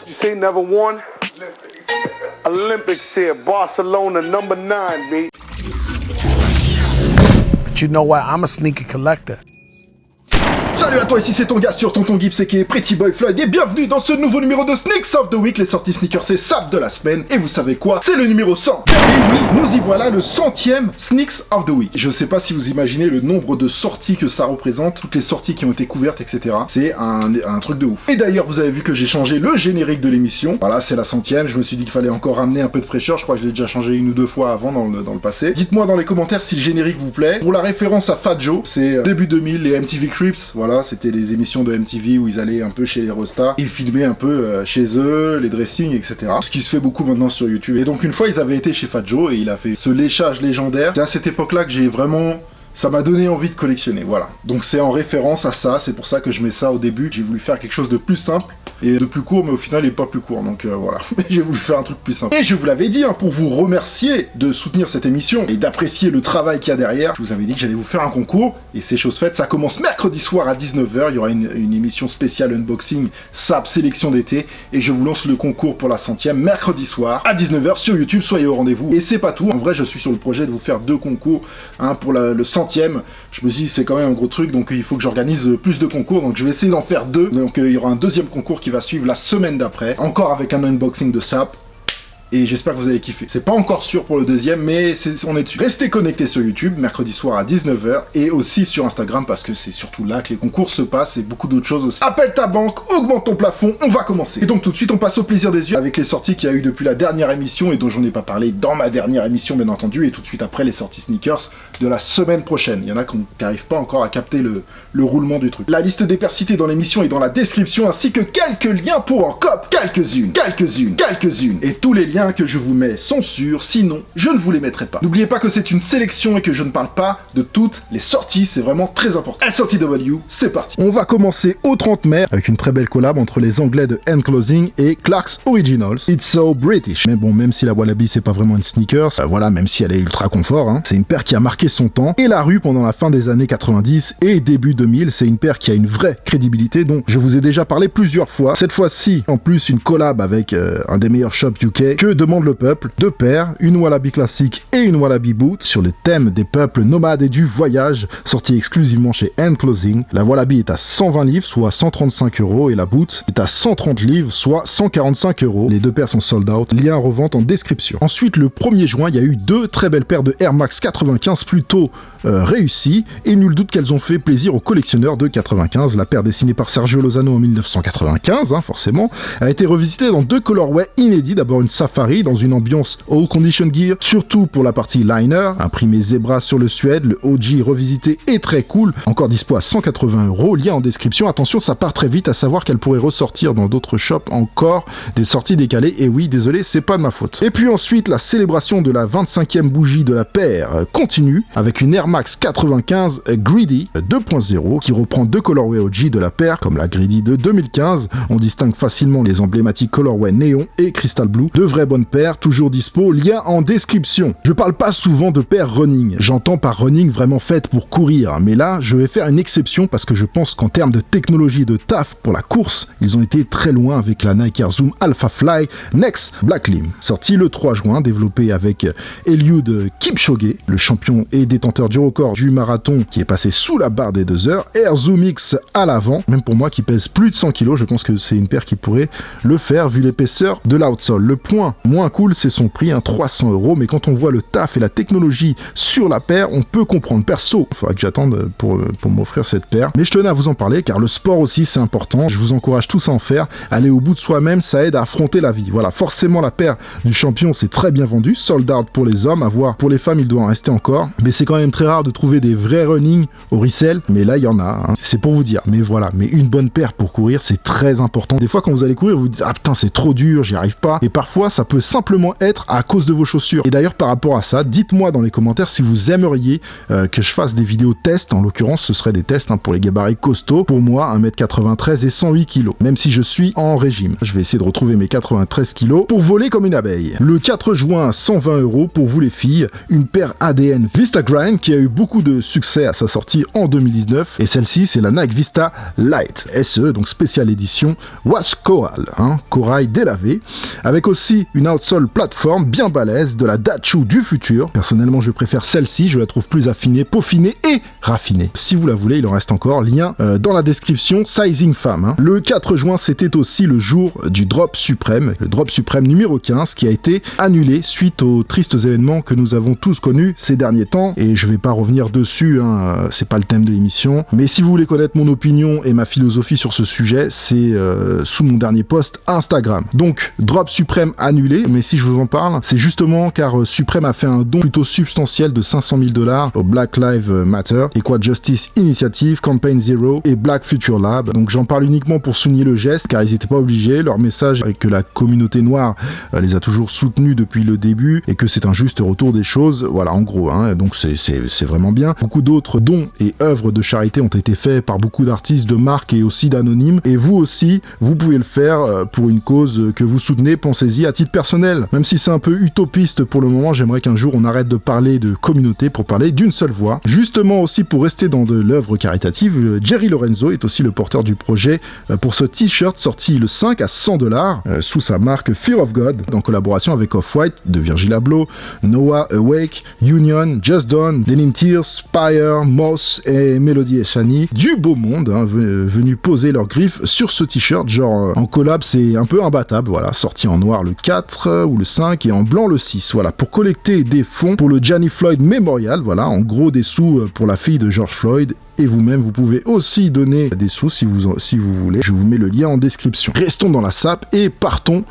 You say never won? Olympics here, Barcelona, number 9, B. But you know what? I'm a sneaker collector. Salut à toi, ici c'est ton gars sur Tonton Gibbs et qui est Pretty Boy Floyd et bienvenue dans ce nouveau numéro de Sneaks of the Week. Les sorties sneakers c'est sap de la semaine et vous savez quoi? C'est le numéro 100. Et oui, nous y voilà, le 100e Sneaks of the Week. Je sais pas si vous imaginez le nombre de sorties que ça représente, toutes les sorties qui ont été couvertes, etc. C'est un truc de ouf. Et d'ailleurs vous avez vu que j'ai changé le générique de l'émission. Voilà, c'est la 100e, je me suis dit qu'il fallait encore ramener un peu de fraîcheur, je crois que je l'ai déjà changé une ou deux fois avant dans le passé. Dites-moi dans les commentaires si le générique vous plaît. Pour la référence à Fat Joe, c'est début 2000, les MTV Cribs, voilà, c'était les émissions de MTV où ils allaient un peu chez les Rostas, ils filmaient un peu chez eux, les dressings, etc. Ce qui se fait beaucoup maintenant sur YouTube. Et donc une fois ils avaient été chez Fat Joe et il a fait ce léchage légendaire. C'est à cette époque-là que j'ai vraiment... ça m'a donné envie de collectionner, voilà. Donc c'est en référence à ça, c'est pour ça que je mets ça au début. J'ai voulu faire quelque chose de plus simple et de plus court, mais au final il est pas plus court, donc voilà. J'ai voulu faire un truc plus simple. Et je vous l'avais dit, hein, pour vous remercier de soutenir cette émission et d'apprécier le travail qu'il y a derrière, je vous avais dit que j'allais vous faire un concours, et c'est chose faite, ça commence mercredi soir à 19h, il y aura une émission spéciale unboxing, SAP sélection d'été, et je vous lance le concours pour la 100e mercredi soir à 19h sur YouTube, soyez au rendez-vous. Et c'est pas tout, en vrai je suis sur le projet de vous faire deux concours, hein, pour le 100e, je me suis dit c'est quand même un gros truc, donc il faut que j'organise plus de concours, donc je vais essayer d'en faire deux, donc il y aura un deuxième concours qui va suivre la semaine d'après, encore avec un unboxing de SAP. Et j'espère que vous avez kiffé. C'est pas encore sûr pour le deuxième, mais on est dessus. Restez connectés sur YouTube, mercredi soir à 19h, et aussi sur Instagram, parce que c'est surtout là que les concours se passent, et beaucoup d'autres choses aussi. Appelle ta banque, augmente ton plafond, on va commencer. Et donc tout de suite, on passe au plaisir des yeux, avec les sorties qu'il y a eu depuis la dernière émission, et dont j'en ai pas parlé dans ma dernière émission, bien entendu, et tout de suite après, les sorties sneakers de la semaine prochaine. Il y en a qui n'arrivent pas encore à capter le roulement du truc. La liste des paires citées dans l'émission est dans la description, ainsi que quelques liens pour en cop, quelques-unes, et tous les liens que je vous mets sont sûrs, sinon je ne vous les mettrai pas. N'oubliez pas que c'est une sélection et que je ne parle pas de toutes les sorties, c'est vraiment très important. SOTW, c'est parti. On va commencer au 30 mai avec une très belle collab entre les anglais de Enclosing et Clarks Originals. It's so British. Mais bon, même si la Wallaby c'est pas vraiment une sneakers, voilà, même si elle est ultra confort, hein, c'est une paire qui a marqué son temps et la rue pendant la fin des années 90 et début 2000, c'est une paire qui a une vraie crédibilité dont je vous ai déjà parlé plusieurs fois. Cette fois-ci, en plus, une collab avec un des meilleurs shops UK. Que demande le peuple? Deux paires, une Wallaby classique et une Wallaby boot sur le thème des peuples nomades et du voyage, sorti exclusivement chez Enclosing. La Wallaby est à 120 livres, soit 135 € et la boot est à 130 livres, soit 145 €. Les deux paires sont sold out, lien à revente en description. Ensuite, le 1er juin, il y a eu deux très belles paires de Air Max 95 plutôt réussies et nul doute qu'elles ont fait plaisir aux collectionneurs de 95. La paire dessinée par Sergio Lozano en 1995, hein, forcément, a été revisitée dans deux colorways inédits. D'abord une Safari dans une ambiance All Condition Gear, surtout pour la partie liner, imprimé Zebra sur le suède, le OG revisité est très cool, encore dispo à 180 €, lien en description. Attention, ça part très vite, à savoir qu'elle pourrait ressortir dans d'autres shops encore, des sorties décalées, et oui, désolé, c'est pas de ma faute. Et puis ensuite, la célébration de la 25e bougie de la paire continue, avec une Air Max 95 Greedy 2.0, qui reprend deux colorways OG de la paire, comme la Greedy de 2015, on distingue facilement les emblématiques colorways néon et Crystal Blue, de vraies bonnes paires, toujours dispo, lien en description. Je parle pas souvent de paires running, j'entends par running vraiment faites pour courir, mais là, je vais faire une exception parce que je pense qu'en termes de technologie et de taf pour la course, ils ont été très loin avec la Nike Air Zoom Alpha Fly Next Black Lim. Sorti le 3 juin, développé avec Eliud Kipchoge, le champion et détenteur du record du marathon qui est passé sous la barre des 2 heures, Air Zoom X à l'avant, même pour moi qui pèse plus de 100 kg, je pense que c'est une paire qui pourrait le faire vu l'épaisseur de l'outsole. Le point moins cool, c'est son prix, 300 €, mais quand on voit le taf et la technologie sur la paire, on peut comprendre. Perso, il faudra que j'attende pour m'offrir cette paire, mais je tenais à vous en parler car le sport aussi c'est important, je vous encourage tous à en faire, aller au bout de soi-même, ça aide à affronter la vie. Voilà, forcément la paire du champion c'est très bien vendu, sold out pour les hommes, à voir pour les femmes il doit en rester encore, mais c'est quand même très rare de trouver des vrais running au resell, mais là il y en a, hein. C'est pour vous dire, mais voilà, mais une bonne paire pour courir c'est très important. Des fois quand vous allez courir vous dites ah putain c'est trop dur, j'y arrive pas, et parfois ça ça peut simplement être à cause de vos chaussures. Et d'ailleurs, par rapport à ça, dites-moi dans les commentaires si vous aimeriez que je fasse des vidéos tests. En l'occurrence, ce serait des tests pour les gabarits costauds. Pour moi, 1m93 et 108 kg, même si je suis en régime. Je vais essayer de retrouver mes 93 kg pour voler comme une abeille. Le 4 juin, 120 € pour vous les filles, une paire ADN Vistagrind qui a eu beaucoup de succès à sa sortie en 2019. Et celle-ci, c'est la Nike Vista Light SE, donc spéciale édition Wash Coral, corail délavé, avec aussi une outsole plateforme bien balèze de la Dachu du futur. Personnellement, je préfère celle-ci, je la trouve plus affinée, peaufinée et raffinée. Si vous la voulez, il en reste encore, lien dans la description, Sizing Femme. Le 4 juin, c'était aussi le jour du Drop Suprême, le Drop Suprême numéro 15, qui a été annulé suite aux tristes événements que nous avons tous connus ces derniers temps, et je vais pas revenir dessus, c'est pas le thème de l'émission, mais si vous voulez connaître mon opinion et ma philosophie sur ce sujet, c'est sous mon dernier post Instagram. Donc, Drop Suprême annulé, mais si je vous en parle, c'est justement car Suprême a fait un don plutôt substantiel de 500 000 $ au Black Lives Matter, Equal Justice Initiative, Campaign Zero et Black Future Lab. Donc j'en parle uniquement pour souligner le geste, car ils n'étaient pas obligés. Leur message est que la communauté noire les a toujours soutenus depuis le début et que c'est un juste retour des choses. Voilà, en gros, donc c'est vraiment bien. Beaucoup d'autres dons et œuvres de charité ont été faits par beaucoup d'artistes, de marques et aussi d'anonymes. Et vous aussi, vous pouvez le faire pour une cause que vous soutenez. Pensez-y à titre personnel. Même si c'est un peu utopiste pour le moment, j'aimerais qu'un jour on arrête de parler de communauté pour parler d'une seule voix. Justement aussi pour rester dans de l'œuvre caritative, Jerry Lorenzo est aussi le porteur du projet pour ce t-shirt sorti le 5 à 100 $ sous sa marque Fear of God, en collaboration avec Off-White, de Virgil Abloh, Noah Awake, Union, Just Done, Denim Tears, Spire, Moss et Melody Eshani. Du beau monde venu poser leurs griffes sur ce t-shirt, genre en collab c'est un peu imbattable, voilà, sorti en noir le 4 ou le 5 et en blanc le 6, voilà, pour collecter des fonds pour le Gianni Floyd Memorial, voilà, en gros des sous pour la fille de George Floyd. Et vous-même, vous pouvez aussi donner des sous si vous voulez. Je vous mets le lien en description. Restons dans la sape et partons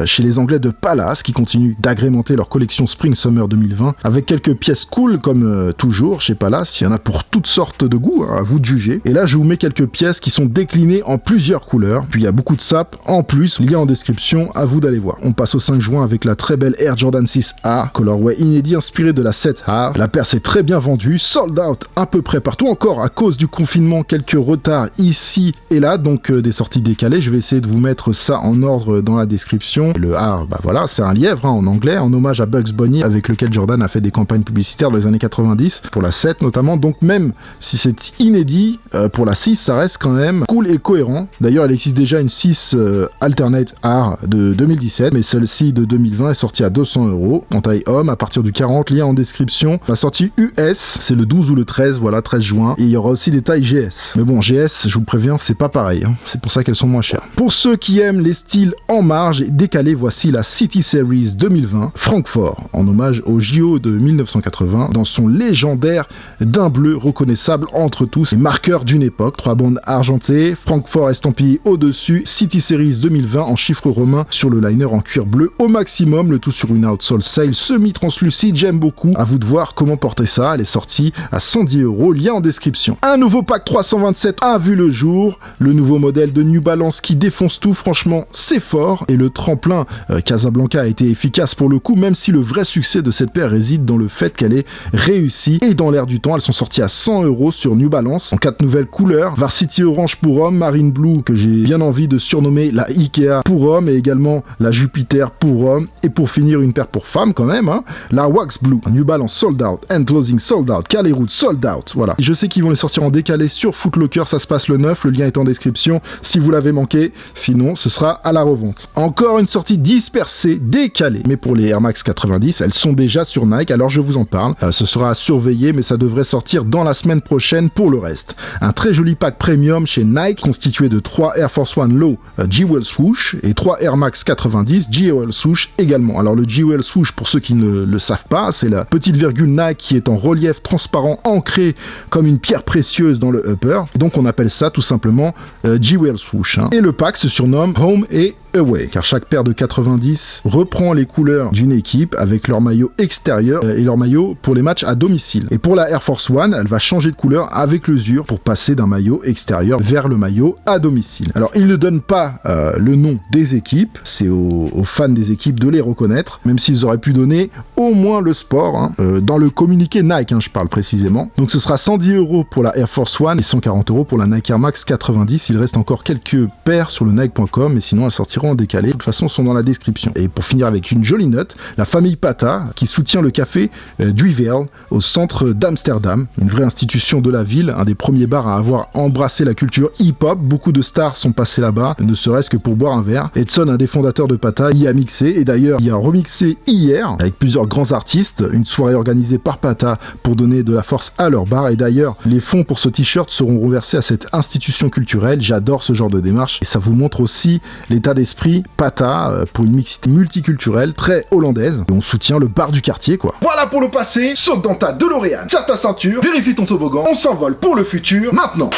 chez les Anglais de Palace qui continuent d'agrémenter leur collection Spring-Summer 2020 avec quelques pièces cool comme toujours chez Palace. Il y en a pour toutes sortes de goûts, à vous de juger. Et là, je vous mets quelques pièces qui sont déclinées en plusieurs couleurs. Puis il y a beaucoup de sapes en plus. Lien en description, à vous d'aller voir. On passe au 5 juin avec la très belle Air Jordan 6A, colorway inédit inspiré de la 7A. La paire s'est très bien vendue, sold out à peu près partout, encore à cause du confinement, quelques retards ici et là, donc des sorties décalées. Je vais essayer de vous mettre ça en ordre dans la description. Le A, voilà, c'est un lièvre en anglais, en hommage à Bugs Bunny, avec lequel Jordan a fait des campagnes publicitaires dans les années 90, pour la 7 notamment. Donc même si c'est inédit, pour la 6, ça reste quand même cool et cohérent. D'ailleurs, il existe déjà une 6 Alternate R de 2017, mais celle-ci de 2020 est sortie à 200 € en taille homme, à partir du 40, lien en description. La sortie US, c'est le 12 ou le 13, voilà, 13 juin. Et il y aura aussi des tailles GS. Mais bon, GS, je vous préviens, c'est pas pareil. C'est pour ça qu'elles sont moins chères. Pour ceux qui aiment les styles en marge et décalés, voici la City Series 2020 Francfort, en hommage au JO de 1980, dans son légendaire d'un bleu reconnaissable entre tous, et marqueur d'une époque. 3 bandes argentées, Francfort estampillé au-dessus, City Series 2020 en chiffres romains sur le liner en cuir bleu au maximum, le tout sur une outsole sail semi-translucide. J'aime beaucoup. À vous de voir comment porter ça. Elle est sortie à 110 €, lien en description. Un nouveau pack 327 a vu le jour, le nouveau modèle de New Balance qui défonce tout, franchement c'est fort, et le tremplin Casablanca a été efficace pour le coup, même si le vrai succès de cette paire réside dans le fait qu'elle est réussie, et dans l'air du temps, elles sont sorties à 100 € sur New Balance, en 4 nouvelles couleurs, Varsity Orange pour homme, Marine Blue que j'ai bien envie de surnommer la Ikea pour homme, et également la Jupiter pour homme, et pour finir une paire pour femme quand même, la Wax Blue, New Balance sold out, End Closing sold out, Calais Route sold out, voilà. Je sais qu'ils vont les sortir en décalé sur Footlocker, ça se passe le 9, le lien est en description si vous l'avez manqué, sinon ce sera à la revente. Encore une sortie dispersée, décalée, mais pour les Air Max 90, elles sont déjà sur Nike, alors je vous en parle, ce sera à surveiller, mais ça devrait sortir dans la semaine prochaine pour le reste. Un très joli pack premium chez Nike, constitué de 3 Air Force One Low Jewel Swoosh et 3 Air Max 90 Jewel Swoosh également. Alors le Jewel Swoosh, pour ceux qui ne le savent pas, c'est la petite virgule Nike qui est en relief transparent ancré comme une pierre précieuse dans le upper, donc on appelle ça tout simplement Jewel Swoosh. Et le pack se surnomme Home et away, car chaque paire de 90 reprend les couleurs d'une équipe avec leur maillot extérieur et leur maillot pour les matchs à domicile. Et pour la Air Force One, elle va changer de couleur avec l'usure pour passer d'un maillot extérieur vers le maillot à domicile. Alors, il ne donne pas le nom des équipes, c'est aux fans des équipes de les reconnaître, même s'ils auraient pu donner au moins le sport, hein, dans le communiqué Nike, hein, je parle précisément. Donc ce sera 110 € pour la Air Force One et 140 € pour la Nike Air Max 90. Il reste encore quelques paires sur le Nike.com, mais sinon elles sortiront en décalé. De toute façon, elles sont dans la description. Et pour finir avec une jolie note, la famille Pata, qui soutient le café Duivel au centre d'Amsterdam, une vraie institution de la ville, un des premiers bars à avoir embrassé la culture hip-hop. Beaucoup de stars sont passés là-bas, ne serait-ce que pour boire un verre. Edson, un des fondateurs de Pata, y a mixé, et d'ailleurs, il a remixé hier, avec plusieurs grands artistes, une soirée organisée par Pata pour donner de la force à leur bar, et d'ailleurs, les fonds pour ce t-shirt seront reversés à cette institution culturelle. J'adore ce genre de démarche, et ça vous montre aussi l'état d'esprit Pata pour une mixité multiculturelle très hollandaise, et on soutient le bar du quartier, quoi. Voilà pour le passé, saute dans ta DeLorean, serre ta ceinture, vérifie ton toboggan, on s'envole pour le futur, maintenant.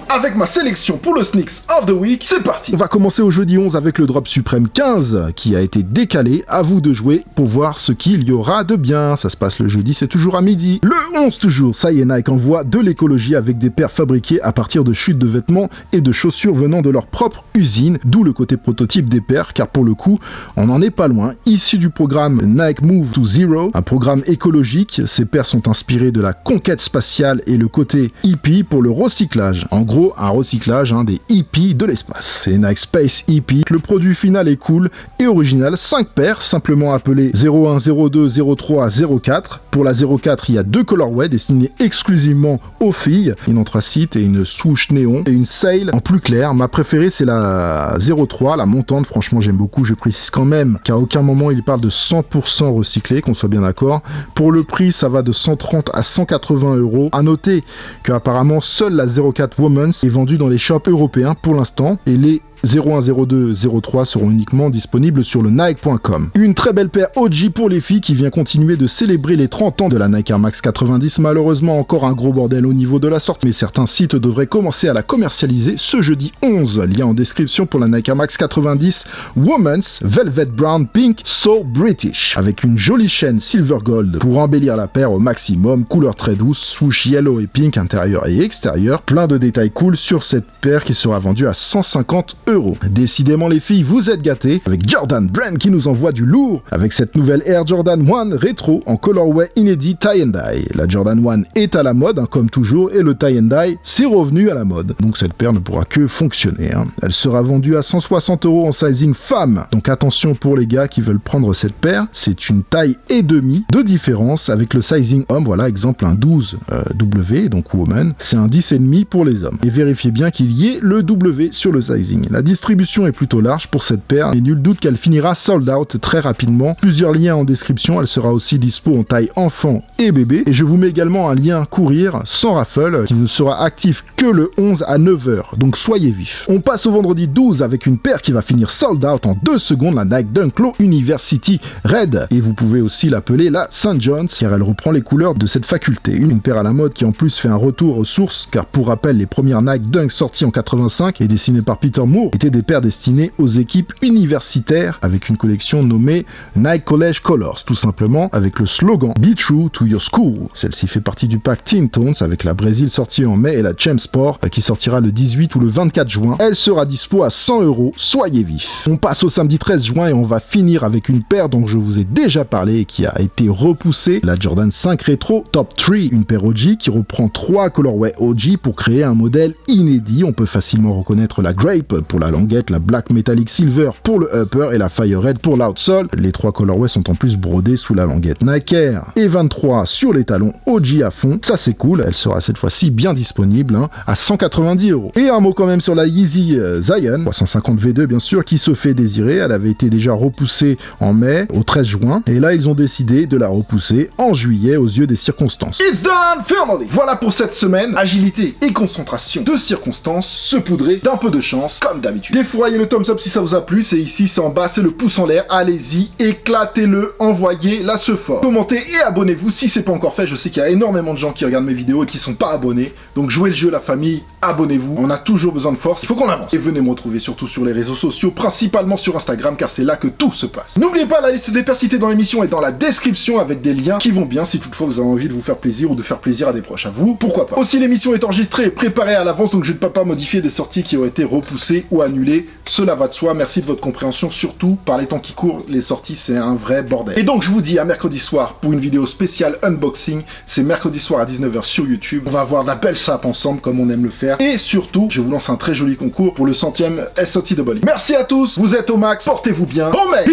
Avec ma sélection pour le Sneaks of the Week, c'est parti. On va commencer au jeudi 11 avec le Drop Supreme 15 qui a été décalé. À vous de jouer pour voir ce qu'il y aura de bien. Ça se passe le jeudi, c'est toujours à midi. Le 11 toujours, ça y est, Nike envoie de l'écologie avec des paires fabriquées à partir de chutes de vêtements et de chaussures venant de leur propre usine, d'où le côté prototype des paires, car pour le coup, on n'en est pas loin. Issu du programme Nike Move to Zero, un programme écologique, ces paires sont inspirées de la conquête spatiale et le côté hippie pour le recyclage. En gros, un recyclage des hippies de l'espace. C'est Nike Space Hippie. Le produit final est cool et original. 5 paires, simplement appelées 01, 02, 03, 04. Pour la 04, il y a 2 colorways destinés exclusivement aux filles. Une anthracite et une swoosh néon. Et une sail en plus clair. Ma préférée, c'est la 03, la montante. Franchement, j'aime beaucoup. Je précise quand même qu'à aucun moment, il parle de 100% recyclé, qu'on soit bien d'accord. Pour le prix, ça va de 130 à 180 €. À noter qu'apparemment, seule la 04 Women's est vendue dans les shops européens pour l'instant, et les 01, 02, 03 seront uniquement disponibles sur le Nike.com. Une très belle paire OG pour les filles qui vient continuer de célébrer les 30 ans de la Nike Air Max 90. Malheureusement, encore un gros bordel au niveau de la sortie, mais certains sites devraient commencer à la commercialiser ce jeudi 11. Lien en description pour la Nike Air Max 90 Women's Velvet Brown Pink So British, avec une jolie chaîne Silver Gold pour embellir la paire au maximum, couleur très douce, swoosh yellow et pink intérieur et extérieur. Plein de détails cool sur cette paire qui sera vendue à 150 €. Décidément les filles, vous êtes gâtés, avec Jordan Brand qui nous envoie du lourd avec cette nouvelle Air Jordan 1 rétro en colorway inédit tie and dye. La Jordan 1 est à la mode, comme toujours, et le tie and dye c'est revenu à la mode. Donc cette paire ne pourra que fonctionner. Elle sera vendue à 160 € en sizing femme. Donc attention pour les gars qui veulent prendre cette paire, c'est une taille et demi de différence avec le sizing homme. Voilà, exemple un 12 W, donc woman, c'est un 10,5 pour les hommes. Et vérifiez bien qu'il y ait le W sur le sizing. La distribution est plutôt large pour cette paire, et nul doute qu'elle finira sold out très rapidement. Plusieurs liens en description, elle sera aussi dispo en taille enfant et bébé, et je vous mets également un lien courir sans raffle qui ne sera actif que le 11 à 9h, donc soyez vifs. On passe au vendredi 12 avec une paire qui va finir sold out en 2 secondes, la Nike Dunk Low University Red, et vous pouvez aussi l'appeler la St. John's car elle reprend les couleurs de cette faculté. Une paire à la mode qui en plus fait un retour aux sources, car pour rappel, les premières Nike Dunk sorties en 85 et dessinées par Peter Moore étaient des paires destinées aux équipes universitaires avec une collection nommée Nike College Colors, tout simplement avec le slogan Be True to Your School. Celle-ci fait partie du pack Teen Tones avec la Brésil sortie en mai et la Champ Sport qui sortira le 18 ou le 24 juin. Elle sera dispo à 100 €, soyez vifs. On passe au samedi 13 juin et on va finir avec une paire dont je vous ai déjà parlé et qui a été repoussée, la Jordan 5 Retro Top 3, une paire OG qui reprend 3 colorways OG pour créer un modèle inédit. On peut facilement reconnaître la Grape pour la languette, la Black Metallic Silver pour le upper et la Fire Red pour l'outsole. Les 3 colorways sont en plus brodés sous la languette Nike Air. Et 23 sur les talons OG à fond, ça c'est cool, elle sera cette fois-ci bien disponible à 190 €. Et un mot quand même sur la Yeezy Zion 350 V2 bien sûr, qui se fait désirer. Elle avait été déjà repoussée en mai au 13 juin et là ils ont décidé de la repousser en juillet aux yeux des circonstances. It's done family. Voilà pour cette semaine, agilité et concentration de circonstances saupoudrées d'un peu de chance comme d'habitude. Défouraillez le thumbs up si ça vous a plu, c'est ici, c'est en bas, c'est le pouce en l'air, allez-y, éclatez-le, envoyez-la ce fort. Commentez et abonnez-vous si c'est pas encore fait, je sais qu'il y a énormément de gens qui regardent mes vidéos et qui sont pas abonnés, donc jouez le jeu la famille, abonnez-vous, on a toujours besoin de force, il faut qu'on avance. Et venez me retrouver surtout sur les réseaux sociaux, principalement sur Instagram, car c'est là que tout se passe. N'oubliez pas, la liste des pairs cités dans l'émission est dans la description avec des liens qui vont bien si toutefois vous avez envie de vous faire plaisir ou de faire plaisir à des proches à vous, pourquoi pas. Aussi, l'émission est enregistrée et préparée à l'avance, donc je ne peux pas modifier des sorties qui ont été repoussées ou annulées, cela va de soi, merci de votre compréhension, surtout par les temps qui courent, les sorties c'est un vrai bordel. Et donc je vous dis à mercredi soir pour une vidéo spéciale unboxing, c'est mercredi soir à 19h sur YouTube, on va avoir de la belle sape ensemble comme on aime le faire, et surtout, je vous lance un très joli concours pour le 100e SOTW. Merci à tous, vous êtes au max, portez-vous bien, oh mec,